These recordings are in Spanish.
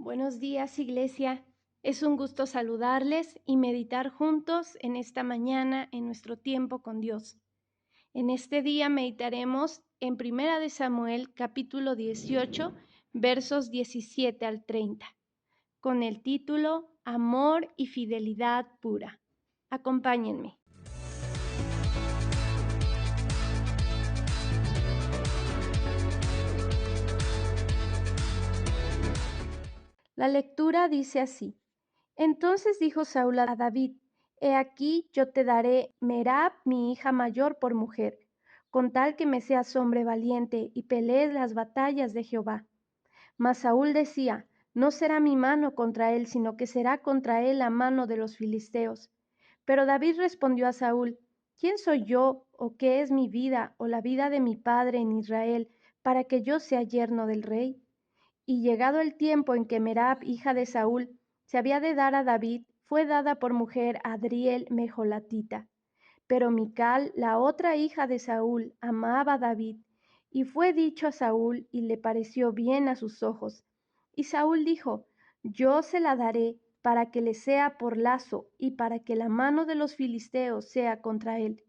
Buenos días, Iglesia. Es un gusto saludarles y meditar juntos en esta mañana en nuestro tiempo con Dios. En este día meditaremos en 1 de Samuel, capítulo 18, versos 17 al 30, con el título Amor y fidelidad pura. Acompáñenme. La lectura dice así: Entonces dijo Saúl a David: He aquí yo te daré Merab, mi hija mayor, por mujer, con tal que me seas hombre valiente y pelees las batallas de Jehová. Mas Saúl decía: No será mi mano contra él, sino que será contra él la mano de los filisteos. Pero David respondió a Saúl: ¿Quién soy yo, o qué es mi vida, o la vida de mi padre en Israel, para que yo sea yerno del rey? Y llegado el tiempo en que Merab, hija de Saúl, se había de dar a David, fue dada por mujer a Adriel Mejolatita. Pero Mical, la otra hija de Saúl, amaba a David, y fue dicho a Saúl, y le pareció bien a sus ojos. Y Saúl dijo: Yo se la daré, para que le sea por lazo, y para que la mano de los filisteos sea contra él.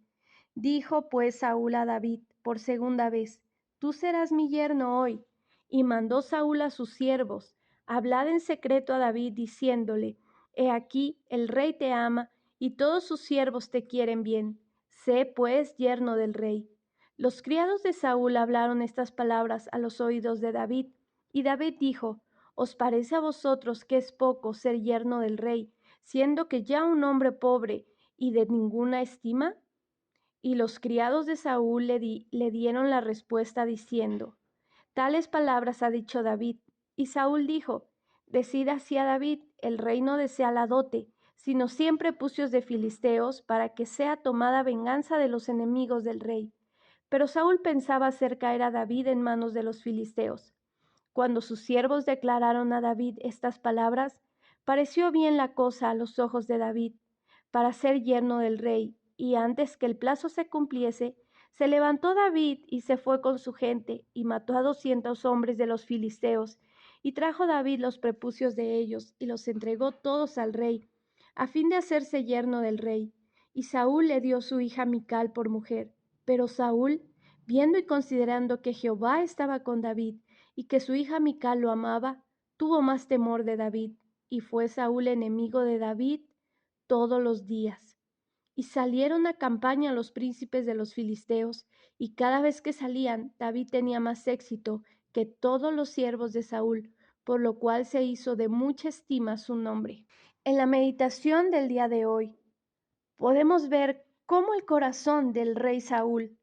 Dijo pues Saúl a David por segunda vez: Tú serás mi yerno hoy. Y mandó Saúl a sus siervos: Hablad en secreto a David, diciéndole: He aquí, el rey te ama, y todos sus siervos te quieren bien. Sé pues yerno del rey. Los criados de Saúl hablaron estas palabras a los oídos de David, y David dijo: ¿Os parece a vosotros que es poco ser yerno del rey, siendo que ya un hombre pobre y de ninguna estima? Y los criados de Saúl le dieron la respuesta diciendo: Tales palabras ha dicho David. Y Saúl dijo: Decid así a David: el rey no desea la dote, sino siempre pucios de filisteos, para que sea tomada venganza de los enemigos del rey. Pero Saúl pensaba hacer caer a David en manos de los filisteos. Cuando sus siervos declararon a David estas palabras, pareció bien la cosa a los ojos de David para ser yerno del rey, y antes que el plazo se cumpliese, se levantó David y se fue con su gente, y mató a 200 hombres de los filisteos, y trajo David los prepucios de ellos, y los entregó todos al rey, a fin de hacerse yerno del rey. Y Saúl le dio su hija Mical por mujer. Pero Saúl, viendo y considerando que Jehová estaba con David, y que su hija Mical lo amaba, tuvo más temor de David, y fue Saúl enemigo de David todos los días. Y salieron a campaña los príncipes de los filisteos, y cada vez que salían, David tenía más éxito que todos los siervos de Saúl, por lo cual se hizo de mucha estima su nombre. En la meditación del día de hoy, podemos ver cómo el corazón del rey Saúl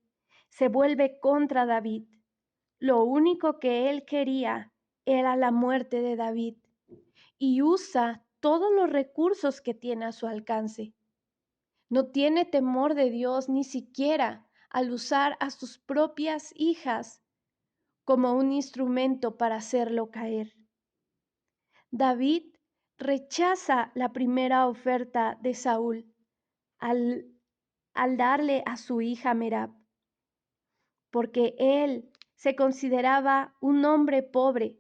se vuelve contra David. Lo único que él quería era la muerte de David, y usa todos los recursos que tiene a su alcance. No tiene temor de Dios ni siquiera al usar a sus propias hijas como un instrumento para hacerlo caer. David rechaza la primera oferta de Saúl al, darle a su hija Merab, porque él se consideraba un hombre pobre.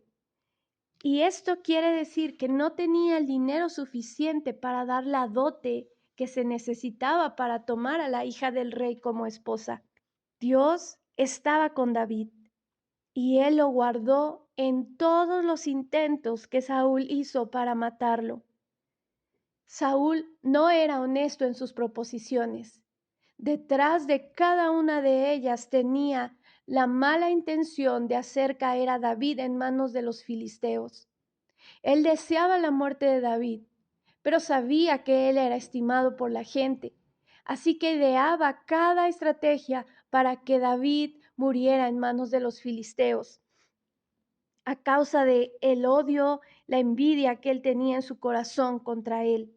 Y esto quiere decir que no tenía el dinero suficiente para dar la dote que se necesitaba para tomar a la hija del rey como esposa. Dios estaba con David y él lo guardó en todos los intentos que Saúl hizo para matarlo. Saúl no era honesto en sus proposiciones. Detrás de cada una de ellas tenía la mala intención de hacer caer a David en manos de los filisteos. Él deseaba la muerte de David, pero sabía que él era estimado por la gente, así que ideaba cada estrategia para que David muriera en manos de los filisteos, a causa de el odio, la envidia que él tenía en su corazón contra él.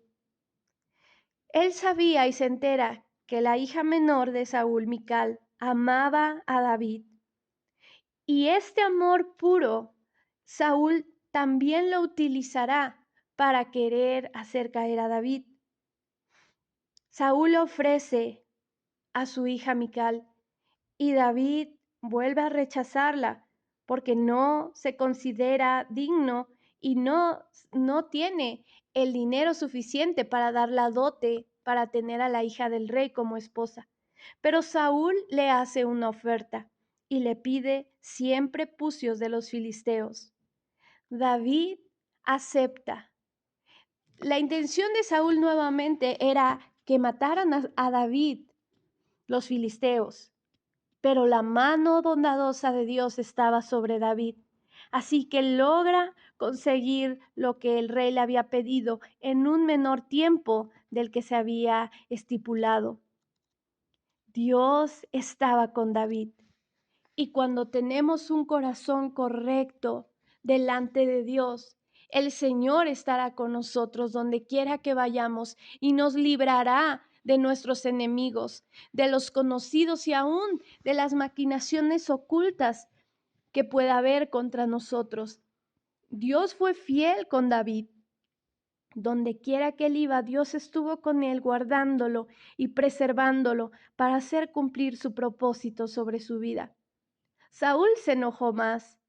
Él sabía y se entera que la hija menor de Saúl, Mical, amaba a David. Y este amor puro, Saúl también lo utilizará para querer hacer caer a David. Saúl ofrece a su hija Mical y David vuelve a rechazarla porque no se considera digno y no tiene el dinero suficiente para dar la dote para tener a la hija del rey como esposa. Pero Saúl le hace una oferta y le pide 100 prepucios de los filisteos. David acepta. La intención de Saúl nuevamente era que mataran a David, los filisteos, pero la mano bondadosa de Dios estaba sobre David. Así que logra conseguir lo que el rey le había pedido en un menor tiempo del que se había estipulado. Dios estaba con David. Y cuando tenemos un corazón correcto delante de Dios, el Señor estará con nosotros donde quiera que vayamos y nos librará de nuestros enemigos, de los conocidos y aún de las maquinaciones ocultas que pueda haber contra nosotros. Dios fue fiel con David. Donde quiera que él iba, Dios estuvo con él guardándolo y preservándolo para hacer cumplir su propósito sobre su vida. Saúl se enojó más,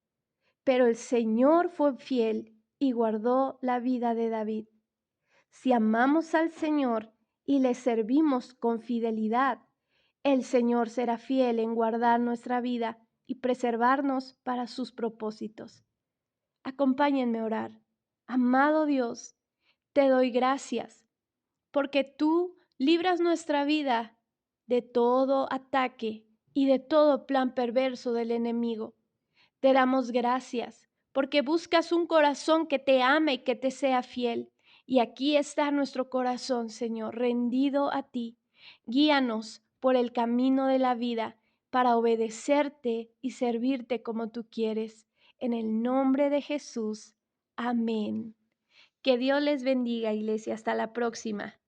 pero el Señor fue fiel y guardó la vida de David. Si amamos al Señor y le servimos con fidelidad, el Señor será fiel en guardar nuestra vida y preservarnos para sus propósitos. Acompáñenme a orar. Amado Dios, te doy gracias porque tú libras nuestra vida de todo ataque y de todo plan perverso del enemigo. Te damos gracias porque buscas un corazón que te ame y que te sea fiel. Y aquí está nuestro corazón, Señor, rendido a ti. Guíanos por el camino de la vida para obedecerte y servirte como tú quieres. En el nombre de Jesús. Amén. Que Dios les bendiga, iglesia. Hasta la próxima.